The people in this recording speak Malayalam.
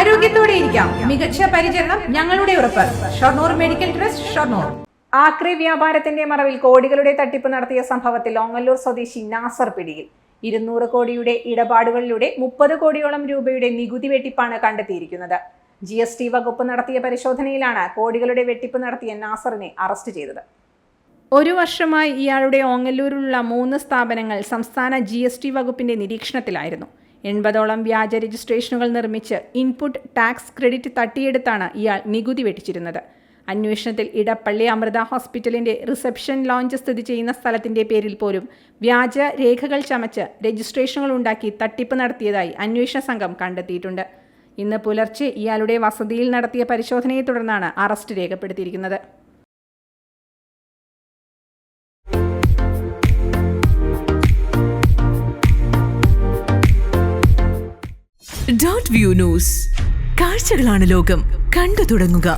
ആരോഗ്യത്തോടെ ഇരിക്കാം. മികച്ച പരിചരണം ഞങ്ങളുടെ ഉറപ്പ്. Shoranur medical trust, Shoranur. ആക്രി വ്യാപാരത്തിന്റെ മറവിൽ കോടികളുടെ തട്ടിപ്പ് നടത്തിയ സംഭവത്തിൽ ഓങ്ങല്ലൂർ സ്വദേശി നാസർ പിടിയിൽ. 200 കോടിയുടെ ഇടപാടുകളിലൂടെ 30 കോടിയോളം രൂപയുടെ നികുതി വെട്ടിപ്പാണ് കണ്ടെത്തിയിരിക്കുന്നത്. GST വകുപ്പ് നടത്തിയ പരിശോധനയിലാണ് കോടികളുടെ വെട്ടിപ്പ് നടത്തിയ നാസറിനെ അറസ്റ്റ് ചെയ്തത്. 1 വർഷമായി ഇയാളുടെ ഓങ്ങല്ലൂരിലുള്ള 3 സ്ഥാപനങ്ങൾ സംസ്ഥാന GST വകുപ്പിന്റെ നിരീക്ഷണത്തിലായിരുന്നു. 80ഓളം വ്യാജ രജിസ്ട്രേഷനുകൾ നിർമ്മിച്ച് ഇൻപുട്ട് ടാക്സ് ക്രെഡിറ്റ് തട്ടിയെടുത്താണ് ഇയാൾ നികുതി വെട്ടിച്ചിരുന്നത്. അന്വേഷണത്തിൽ ഇടപ്പള്ളി അമൃത ഹോസ്പിറ്റലിന്റെ റിസപ്ഷൻ ലോഞ്ച് സ്ഥിതി ചെയ്യുന്ന സ്ഥലത്തിന്റെ പേരിൽ പോലും വ്യാജ രേഖകൾ ചമച്ച് രജിസ്ട്രേഷനുകൾ ഉണ്ടാക്കി തട്ടിപ്പ് നടത്തിയതായി അന്വേഷണ സംഘം കണ്ടെത്തിയിട്ടുണ്ട്. ഇന്ന് പുലർച്ചെ ഇയാളുടെ വസതിയിൽ നടത്തിയ പരിശോധനയെ തുടർന്നാണ് അറസ്റ്റ് രേഖപ്പെടുത്തിയിരിക്കുന്നത്. .view news. കാഴ്ചകളാണ് ലോകം. കണ്ടു തുടങ്ങുക.